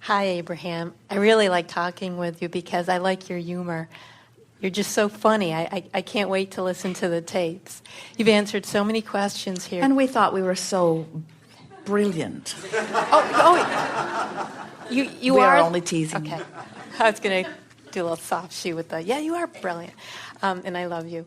Hi, Abraham. I really like talking with you because I like your humor. You're just so funny. I can't wait to listen to the tapes. You've answered so many questions here. And we thought we were so brilliant. You we are only teasing. Okay. I was going to do a little soft shoe with the, yeah, you are brilliant. And I love you.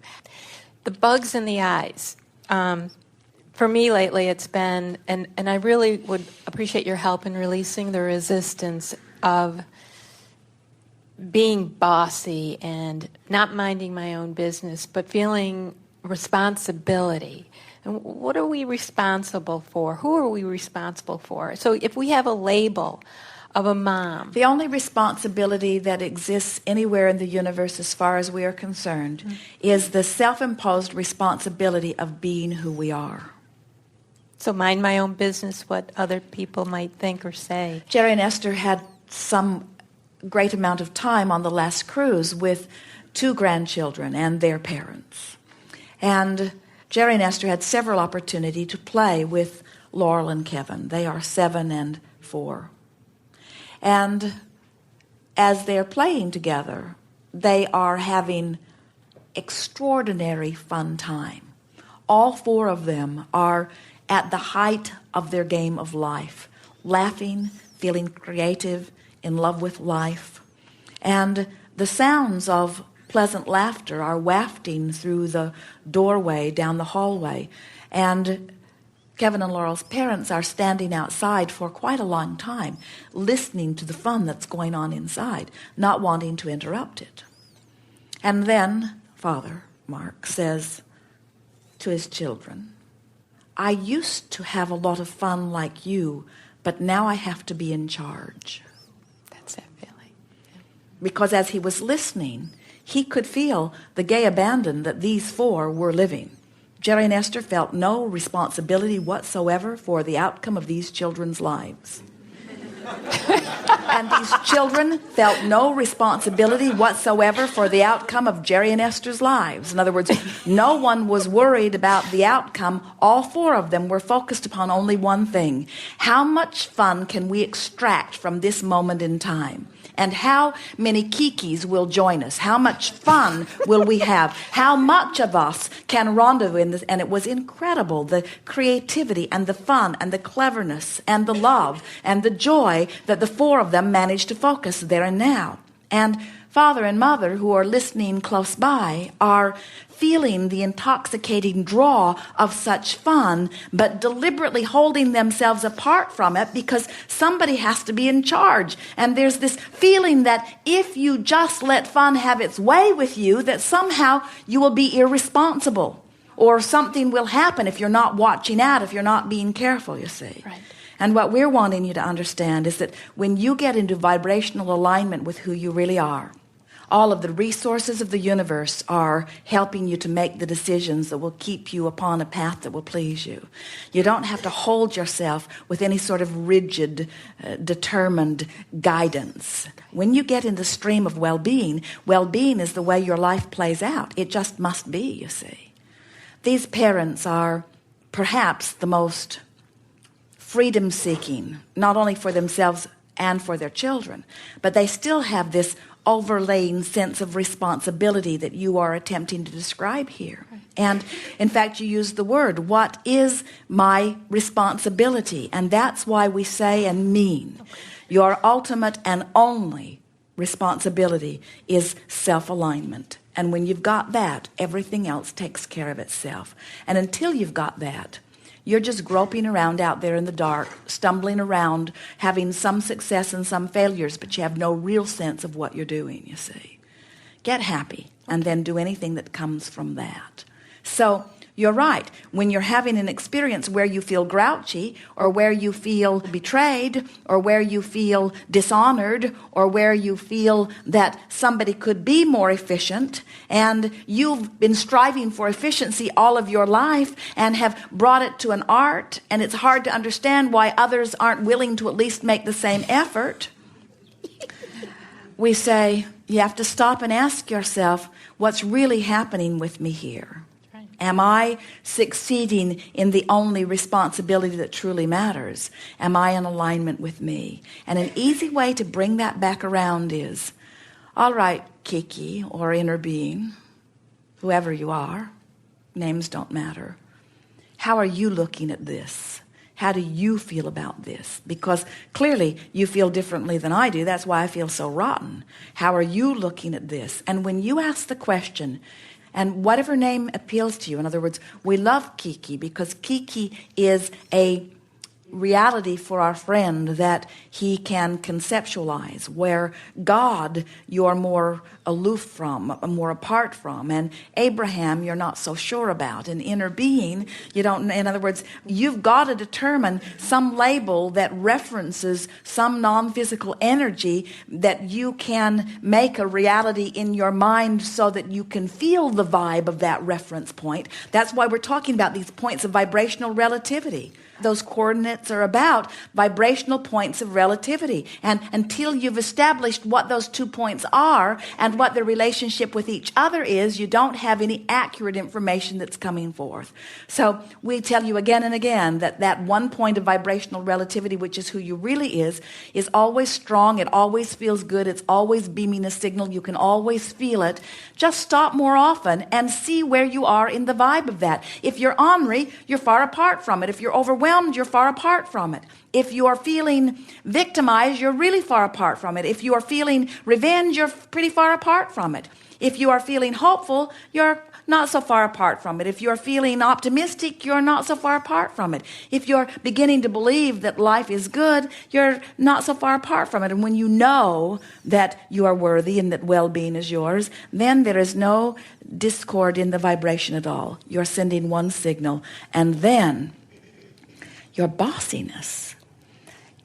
The bugs in the eyes. For me lately, it's been, and I really would appreciate your help in releasing the resistance of being bossy and not minding my own business, but feeling responsibility. And what are we responsible for? Who are we responsible for? So if we have a label of a mom. The only responsibility that exists anywhere in the universe as far as we are concerned is the self-imposed responsibility of being who we are. So mind my own business, what other people might think or say. Jerry and Esther had some great amount of time on the last cruise with 2 grandchildren and their parents. And Jerry and Esther had several opportunities to play with Laurel and Kevin. They are 7 and 4. And as they're playing together, they are having extraordinary fun time. All 4 of them are at the height of their game of life, laughing, feeling creative, in love with life. And the sounds of pleasant laughter are wafting through the doorway, down the hallway. And Kevin and Laurel's parents are standing outside for quite a long time, listening to the fun that's going on inside, not wanting to interrupt it. And then Father Mark says to his children, I used to have a lot of fun like you, but now I have to be in charge. That's that feeling. Yeah. Because as he was listening, he could feel the gay abandon that these 4 were living. Jerry and Esther felt no responsibility whatsoever for the outcome of these children's lives. And these children felt no responsibility whatsoever for the outcome of Jerry and Esther's lives. In other words, no one was worried about the outcome. All 4 of them were focused upon only one thing. How much fun can we extract from this moment in time? And how many kikis will join us? How much fun will we have? How much of us can rendezvous in this? And it was incredible, the creativity and the fun and the cleverness and the love and the joy that the 4 of them managed to focus there and now. And Father and Mother, who are listening close by, are feeling the intoxicating draw of such fun, but deliberately holding themselves apart from it because somebody has to be in charge. And there's this feeling that if you just let fun have its way with you, that somehow you will be irresponsible, or something will happen if you're not watching out, if you're not being careful, you see. Right. And what we're wanting you to understand is that when you get into vibrational alignment with who you really are, all of the resources of the universe are helping you to make the decisions that will keep you upon a path that will please you. You don't have to hold yourself with any sort of rigid, determined guidance. When you get in the stream of well-being is the way your life plays out. It just must be, you see. These parents are perhaps the most freedom-seeking, not only for themselves and for their children, but they still have this overlaying sense of responsibility that you are attempting to describe here. And in fact, you use the word, what is my responsibility? And that's why we say and mean your ultimate and only responsibility is self-alignment. And when you've got that, everything else takes care of itself. And until you've got that, you're just groping around out there in the dark, stumbling around, having some success and some failures, but you have no real sense of what you're doing, you see. Get happy, and then do anything that comes from that. So you're right. When you're having an experience where you feel grouchy, or where you feel betrayed, or where you feel dishonored, or where you feel that somebody could be more efficient, and you've been striving for efficiency all of your life and have brought it to an art, and it's hard to understand why others aren't willing to at least make the same effort, we say, you have to stop and ask yourself, what's really happening with me here? Am I succeeding in the only responsibility that truly matters? Am I in alignment with me? And an easy way to bring that back around is, all right, Kiki, or inner being, whoever you are, names don't matter. How are you looking at this? How do you feel about this? Because clearly you feel differently than I do. That's why I feel so rotten. How are you looking at this? And when you ask the question, and whatever name appeals to you, in other words, we love Kiki because Kiki is a reality for our friend that he can conceptualize, where God you're more aloof from, more apart from, and Abraham you're not so sure about, and inner being you don't. In other words, you've got to determine some label that references some non-physical energy that you can make a reality in your mind so that you can feel the vibe of that reference point. That's why we're talking about these points of vibrational relativity. Those coordinates are about vibrational points of relativity. And until you've established what those 2 points are and what their relationship with each other is, you don't have any accurate information that's coming forth. So we tell you again and again that that 1 point of vibrational relativity, which is who you really is always strong. It always feels good. It's always beaming a signal. You can always feel it. Just stop more often and see where you are in the vibe of that. If you're ornery, you're far apart from it. If you're overwhelmed, you're far apart from it. If you are feeling victimized, you're really far apart from it. If you are feeling revenge, you're pretty far apart from it. If you are feeling hopeful, you're not so far apart from it. If you're feeling optimistic, you're not so far apart from it. If you're beginning to believe that life is good, you're not so far apart from it. And when you know that you are worthy and that well-being is yours, then there is no discord in the vibration at all. You're sending one signal. And then your bossiness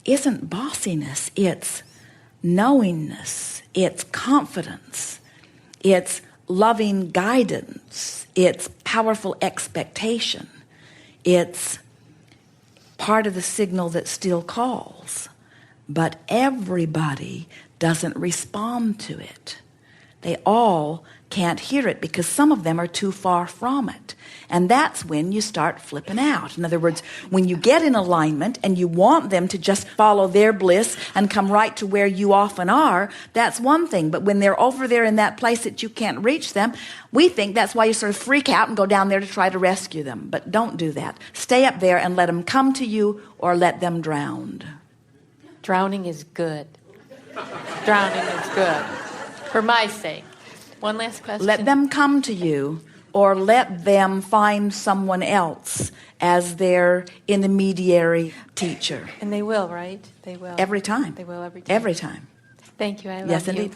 isn't bossiness. It's knowingness. It's confidence. It's loving guidance. It's powerful expectation. It's part of the signal that still calls. But everybody doesn't respond to it. They all can't hear it because some of them are too far from it. And that's when you start flipping out. In other words, when you get in alignment and you want them to just follow their bliss and come right to where you often are, that's one thing. But when they're over there in that place that you can't reach them, we think that's why you sort of freak out and go down there to try to rescue them. But don't do that. Stay up there and let them come to you or let them drown. Drowning is good. Drowning is good. For my sake. One last question. Let them come to you or let them find someone else as their intermediary teacher. And they will, right? They will. Every time. They will every time. Every time. Thank you. I love you. Yes, indeed.